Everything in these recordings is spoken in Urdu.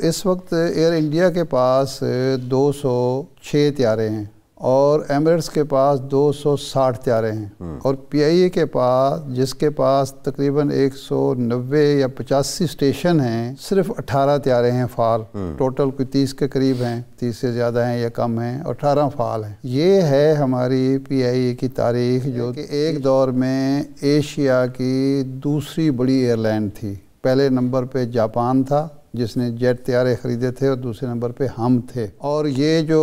اس وقت ایئر انڈیا کے پاس 206 طیارے ہیں اور ایمریٹس کے پاس 260 طیارے ہیں اور پی آئی اے کے پاس جس کے پاس تقریباً 190 یا 85 اسٹیشن ہیں صرف 18 طیارے ہیں فعال. ٹوٹل کوئی 30 کے قریب ہیں, 30 سے زیادہ ہیں یا کم ہیں, اور 18 فعال ہیں. یہ ہے ہماری پی آئی اے کی تاریخ, جو کہ ایک دور میں ایشیا کی دوسری بڑی ایئر لائن تھی. پہلے نمبر پہ جاپان تھا جس نے جیٹ طیارے خریدے تھے, اور دوسرے نمبر پہ ہم تھے. اور یہ جو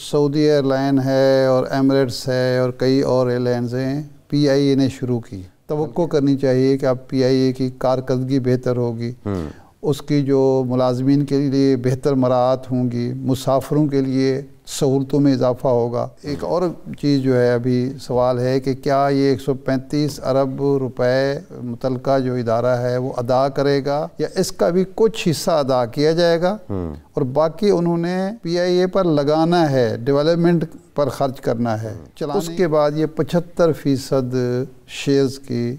سعودی ایئر لائن ہے اور ایمریٹس ہے اور کئی اور ایئر لائنز ہیں, پی آئی اے نے شروع کی. توقع کرنی چاہیے کہ اب پی آئی اے کی کارکردگی بہتر ہوگی, اس کی جو ملازمین کے لیے بہتر مراعات ہوں گی, مسافروں کے لیے سہولتوں میں اضافہ ہوگا. ایک اور چیز جو ہے ابھی سوال ہے کہ کیا یہ 135 ارب روپے متعلقہ جو ادارہ ہے وہ ادا کرے گا, یا اس کا بھی کچھ حصہ ادا کیا جائے گا اور باقی انہوں نے پی آئی اے پر لگانا ہے, ڈیولپمنٹ پر خرچ کرنا ہے. اس کے بعد یہ 75% شیئرز کی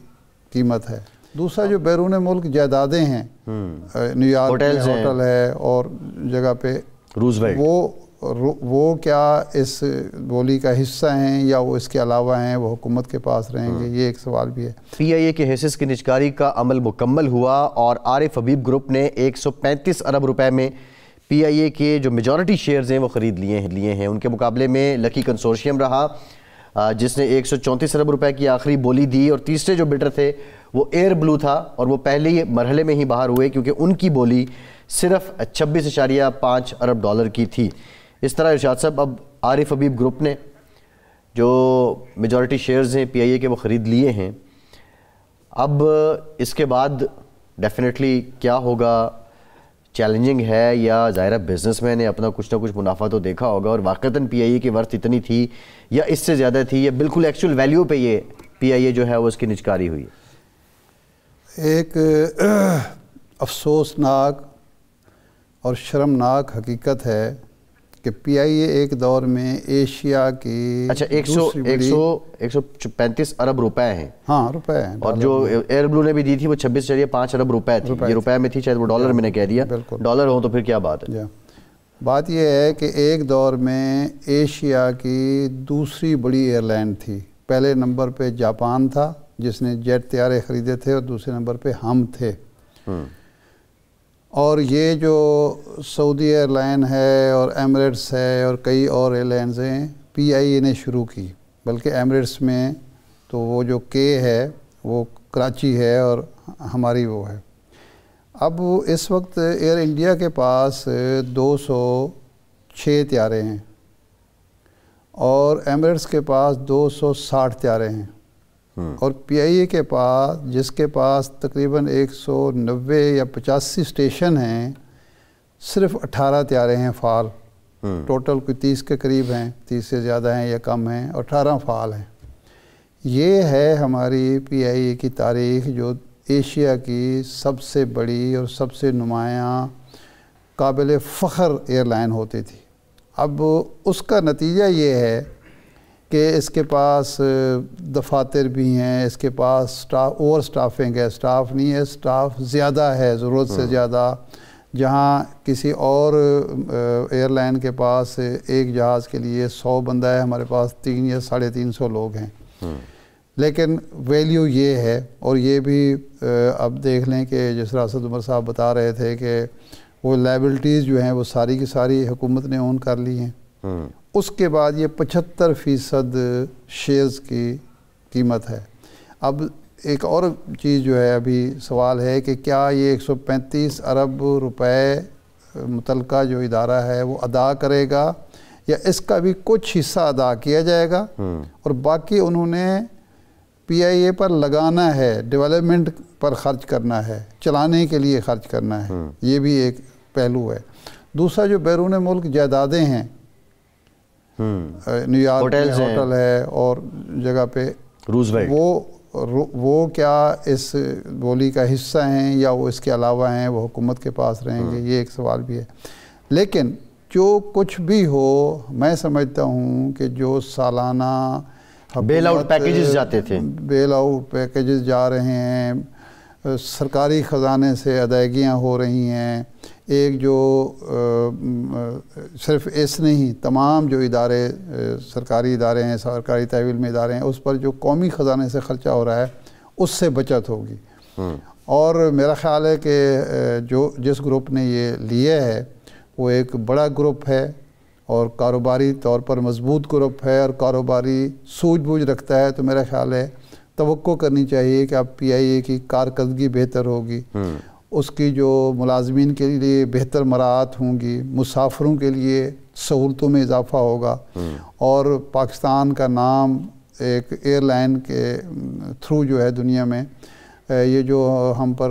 قیمت ہے. دوسرا جو بیرون ملک جائیدادیں ہیں, نیو یارک میں ہوٹل ہے اور جگہ پہ روزویلٹ, وہ کیا اس بولی کا حصہ ہیں یا وہ اس کے علاوہ ہیں, وہ حکومت کے پاس رہیں گے, یہ ایک سوال بھی ہے. پی آئی اے کے حصص کی نجکاری کا عمل مکمل ہوا اور عارف حبیب گروپ نے 135 ارب روپے میں پی آئی اے کے جو میجورٹی شیئرز ہیں وہ خرید لیے ہیں. ان کے مقابلے میں لکی کنسورشیم رہا جس نے 134 ارب روپے کی آخری بولی دی, اور تیسرے جو بڈر تھے وہ ایئر بلو تھا, اور وہ پہلے ہی مرحلے میں ہی باہر ہوئے کیونکہ ان کی بولی صرف 26.5 ارب ڈالر کی تھی. اس طرح ارشاد صاحب اب عارف حبیب گروپ نے جو میجورٹی شیئرز ہیں پی آئی اے کے وہ خرید لیے ہیں. اب اس کے بعد ڈیفینیٹلی کیا ہوگا, چیلنجنگ ہے, یا ظاہرہ بزنس مین نے اپنا کچھ نہ کچھ منافع تو دیکھا ہوگا, اور واقعتاً پی آئی اے کی ورث اتنی تھی یا اس سے زیادہ تھی, یا بالکل ایکچول ویلیو پہ یہ پی آئی اے جو ہے وہ اس کی نجکاری ہوئی. ایک افسوسناک اور شرمناک حقیقت ہے کہ پی آئی اے ایک دور میں ایشیا کی 135 ارب روپے ہیں. ہاں روپے ہیں, اور جو ایئر بلو نے بھی دی تھی وہ 26.5 ارب روپے تھی. یہ روپے میں تھی, شاید وہ ڈالر میں نے کہہ دیا, ڈالر ہوں تو پھر کیا بات ہے. بات یہ ہے کہ ایک دور میں ایشیا کی دوسری بڑی ایئر لائن تھی. پہلے نمبر پہ جاپان تھا جس نے جیٹ طیارے خریدے تھے, اور دوسرے نمبر پہ ہم تھے. اور یہ جو سعودی ایئر لائن ہے اور ایمریٹس ہے اور کئی اور ایئر لائنز ہیں, پی آئی اے نے شروع کی. بلکہ ایمریٹس میں تو وہ جو کے ہے وہ کراچی ہے اور ہماری وہ ہے. اب اس وقت ایئر انڈیا کے پاس 206 طیارے ہیں اور ایمریٹس کے پاس 260 طیارے ہیں, اور پی آئی اے کے پاس جس کے پاس تقریباً 190 یا 85 اسٹیشن ہیں صرف 18 طیارے ہیں فعال. ٹوٹل کوئی 30 کے قریب ہیں, 30 سے زیادہ ہیں یا کم ہیں, اور 18 فعال ہیں. یہ ہے ہماری پی آئی اے کی تاریخ, جو ایشیا کی سب سے بڑی اور سب سے نمایاں قابل فخر ایئر لائن ہوتی تھی. اب اس کا نتیجہ یہ ہے کہ اس کے پاس دفاتر بھی ہیں, اس کے پاس اوور سٹافنگ ہے, سٹاف نہیں ہے, سٹاف زیادہ ہے ضرورت سے زیادہ. جہاں کسی اور ایئر لائن کے پاس ایک جہاز کے لیے 100 بندہ ہے, ہمارے پاس 3 یا 350 لوگ ہیں. لیکن ویلیو یہ ہے, اور یہ بھی اب دیکھ لیں کہ جس راسد عمر صاحب بتا رہے تھے کہ وہ لائبلٹیز جو ہیں وہ ساری کی ساری حکومت نے اون کر لی ہیں. اس کے بعد یہ 75% شیئرز کی قیمت ہے. اب ایک اور چیز جو ہے ابھی سوال ہے کہ کیا یہ 135 ارب روپے متعلقہ جو ادارہ ہے وہ ادا کرے گا, یا اس کا بھی کچھ حصہ ادا کیا جائے گا اور باقی انہوں نے پی آئی اے پر لگانا ہے, ڈیولپمنٹ پر خرچ کرنا ہے, چلانے کے لیے خرچ کرنا ہے. یہ بھی ایک پہلو ہے. دوسرا جو بیرون ملک جائیدادیں ہیں, نیو یارک میں ہوٹل ہے اور جگہ پہ روزویلٹ, وہ کیا اس بولی کا حصہ ہیں یا وہ اس کے علاوہ ہیں, وہ حکومت کے پاس رہیں گے, یہ ایک سوال بھی ہے. لیکن جو کچھ بھی ہو, میں سمجھتا ہوں کہ جو سالانہ بیل آؤٹ پیکیجز جاتے تھے, بیل آؤٹ پیکیجز جا رہے ہیں, سرکاری خزانے سے ادائیگیاں ہو رہی ہیں, ایک جو صرف اس نہیں، تمام جو ادارے سرکاری ادارے ہیں، سرکاری تحویل میں ادارے ہیں، اس پر جو قومی خزانے سے خرچہ ہو رہا ہے اس سے بچت ہوگی۔ اور میرا خیال ہے کہ جس گروپ نے یہ لیا ہے وہ ایک بڑا گروپ ہے اور کاروباری طور پر مضبوط گروپ ہے اور کاروباری سوجھ بوجھ رکھتا ہے، تو میرا خیال ہے توقع کرنی چاہیے کہ اب پی آئی اے کی کارکردگی بہتر ہوگی، اس کی جو ملازمین کے لیے بہتر مراعات ہوں گی، مسافروں کے لیے سہولتوں میں اضافہ ہوگا، اور پاکستان کا نام ایک ایئر لائن کے تھرو جو ہے دنیا میں یہ جو ہم پر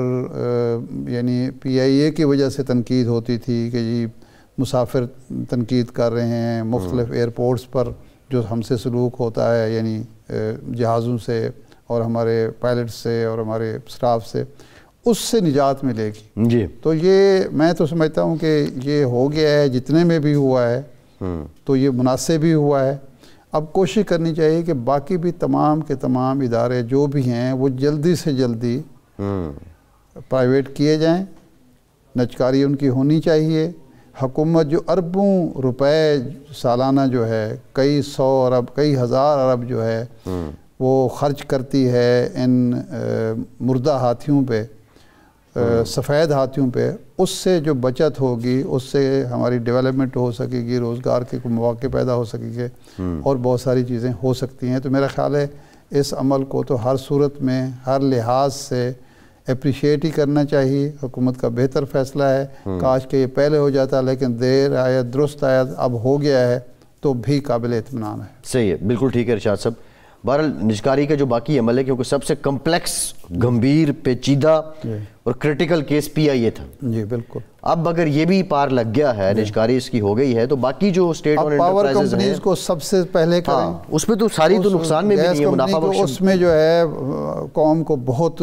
یعنی پی آئی اے کی وجہ سے تنقید ہوتی تھی کہ جی مسافر تنقید کر رہے ہیں مختلف ایئرپورٹس پر جو ہم سے سلوک ہوتا ہے، یعنی جہازوں سے اور ہمارے پائلٹ سے اور ہمارے اسٹاف سے، اس سے نجات ملے گی جی۔ تو یہ میں تو سمجھتا ہوں کہ یہ ہو گیا ہے، جتنے میں بھی ہوا ہے تو یہ مناسب ہی ہوا ہے۔ اب کوشش کرنی چاہیے کہ باقی بھی تمام کے تمام ادارے جو بھی ہیں وہ جلدی سے جلدی پرائیویٹ کیے جائیں، نجکاری ان کی ہونی چاہیے۔ حکومت جو اربوں روپے سالانہ جو ہے، کئی سو ارب کئی ہزار ارب جو ہے وہ خرچ کرتی ہے ان مردہ ہاتھیوں پہ، سفید ہاتھیوں پہ، اس سے جو بچت ہوگی اس سے ہماری ڈیولپمنٹ ہو سکے گی، روزگار کے مواقع پیدا ہو سکیں گے اور بہت ساری چیزیں ہو سکتی ہیں۔ تو میرا خیال ہے اس عمل کو تو ہر صورت میں ہر لحاظ سے اپریشیٹ ہی کرنا چاہیے۔ حکومت کا بہتر فیصلہ ہے، کاش کہ یہ پہلے ہو جاتا، لیکن دیر آیا درست آیا، اب ہو گیا ہے تو بھی قابل اطمینان ہے۔ صحیح ہے، بالکل ٹھیک ہے ارشاد صاحب۔ بہرحال نجکاری کا جو باقی عمل ہے، کیونکہ سب سے کمپلیکس، گمبھیر، پیچیدہ اور کرٹیکل کیس پی آئی اے تھا، جی بالکل۔ اب اگر یہ بھی پار لگ گیا ہے، نجکاری اس کی ہو گئی ہے، تو باقی جو اسٹیٹ اب پاور کمپنیز کو سب سے پہلے کریں، اس میں تو ساری تو نقصان میں بھی نہیں ہے، منافع بخش، اس میں جو ہے قوم کو بہت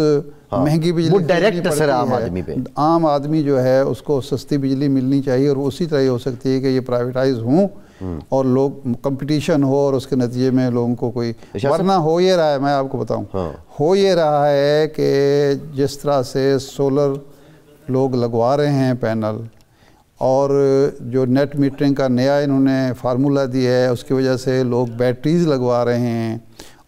مہنگی بجلی وہ ڈائریکٹ اثر عام آدمی پہ، عام آدمی جو ہے اس کو سستی بجلی ملنی چاہیے، اور اسی طرح یہ ہو سکتی ہے کہ یہ پرائیویٹائز ہوں اور لوگ کمپٹیشن ہو اور اس کے نتیجے میں لوگوں کو کوئی، ورنہ ہو یہ رہا ہے، میں آپ کو بتاؤں، ہو یہ رہا ہے کہ جس طرح سے سولر لوگ لگوا رہے ہیں پینل، اور جو نیٹ میٹرنگ کا نیا انہوں نے فارمولہ دیا ہے اس کی وجہ سے لوگ بیٹریز لگوا رہے ہیں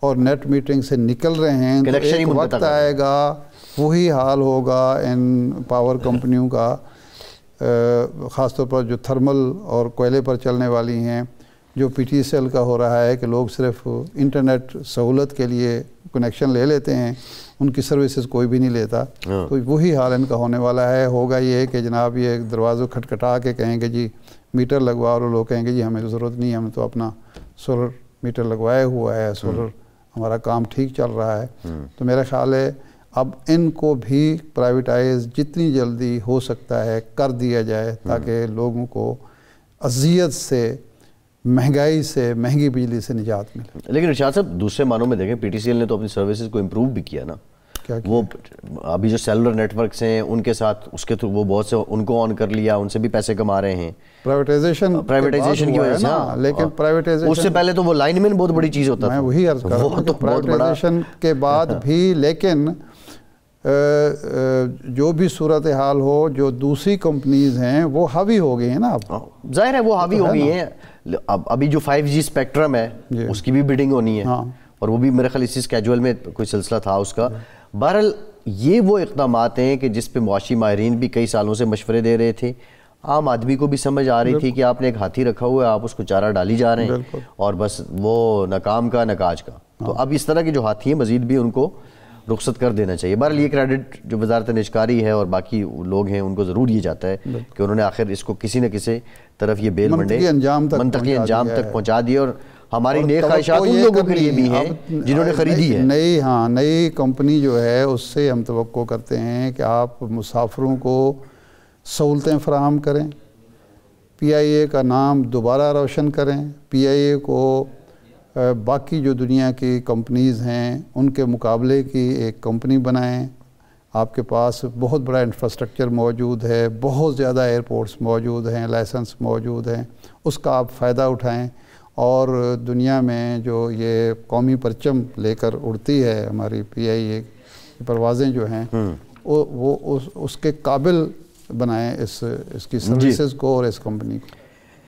اور نیٹ میٹرنگ سے نکل رہے ہیں، تو ایک وقت آئے گا وہی حال ہوگا ان پاور کمپنیوں کا، خاص طور پر جو تھرمل اور کوئلے پر چلنے والی ہیں، جو پی ٹی سی ایل کا ہو رہا ہے کہ لوگ صرف انٹرنیٹ سہولت کے لیے کنیکشن لے لیتے ہیں، ان کی سروسز کوئی بھی نہیں لیتا، تو وہی حال ان کا ہونے والا ہے۔ ہوگا یہ کہ جناب یہ دروازوں کھٹکھٹا کے کہیں گے جی میٹر لگوا، اور لوگ کہیں گے جی ہمیں تو ضرورت نہیں، ہمیں تو اپنا سولر میٹر لگوایا ہوا ہے، سولر ہمارا کام ٹھیک چل رہا ہے۔ تو میرا خیال ہے اب ان کو بھی پرائیویٹائز جتنی جلدی ہو سکتا ہے کر دیا جائے، تاکہ لوگوں کو اذیت سے، مہنگائی سے، مہنگی بجلی سے نجات ملے۔ لیکن ارشاد صاحب دوسرے معنوں میں دیکھیں، پی ٹی سی ایل نے تو اپنی سروسز کو امپروو بھی کیا نا، وہ ابھی جو سیلولر نیٹ ورکس ہیں ان کے ساتھ اس کے تھرو وہ بہت سے ان کو آن کر لیا، ان سے بھی پیسے کما رہے ہیں پرائیویٹائزیشن کی وجہ سے۔ ہاں لیکن پرائیویٹائزیشن اس سے پہلے تو وہ لائن مین بہت بڑی چیز ہوتا تھا، میں وہی عرض کر رہا ہوں کہ پرائیویٹائزیشن کے بعد بھی، لیکن جو بھی صورتحال ہو، جو دوسری کمپنیز ہیں وہ حاوی ہو گئی ہیں نا، اب ظاہر ہے وہ حاوی ہو گئی ہیں۔ اب ابھی جو 5G اسپیکٹرم ہے اس کی بھی بڈنگ ہونی ہے، اور وہ بھی میرے خیال اسی اسکیجول میں کوئی سلسلہ تھا اس کا۔ بہرحال یہ وہ اقدامات ہیں کہ جس پہ معاشی ماہرین بھی کئی سالوں سے مشورے دے رہے تھے، عام آدمی کو بھی سمجھ آ رہی تھی کہ آپ نے ایک ہاتھی رکھا ہوا ہے، آپ اس کو چارہ ڈالی جا رہے ہیں، اور بس وہ نہ کام کا نہ کاج کا۔ تو اب اس طرح کے جو ہاتھی ہیں مزید بھی ان کو رخصت کر دینا چاہیے۔ بہرحال یہ کریڈٹ جو وزارت نجکاری ہے اور باقی لوگ ہیں ان کو ضرور یہ جاتا ہے کہ انہوں نے آخر اس کو کسی نہ کسی طرف یہ بیل منڈے منطقی انجام تک پہنچا دیا، اور ہماری نیک خواہشات ان لوگوں کے لیے بھی ہیں جنہوں نے خریدی ہے۔ نئی کمپنی جو ہے اس سے ہم توقع کرتے ہیں کہ آپ مسافروں کو سہولتیں فراہم کریں، پی آئی اے کا نام دوبارہ روشن کریں، پی آئی اے کو باقی جو دنیا کی کمپنیز ہیں ان کے مقابلے کی ایک کمپنی بنائیں۔ آپ کے پاس بہت بڑا انفراسٹرکچر موجود ہے، بہت زیادہ ایئرپورٹس موجود ہیں، لائسنس موجود ہیں، اس کا آپ فائدہ اٹھائیں، اور دنیا میں جو یہ قومی پرچم لے کر اڑتی ہے ہماری پی آئی اے کی پروازیں جو ہیں، وہ اس کے قابل بنائیں اس کی سروسز کو اور اس کمپنی کو.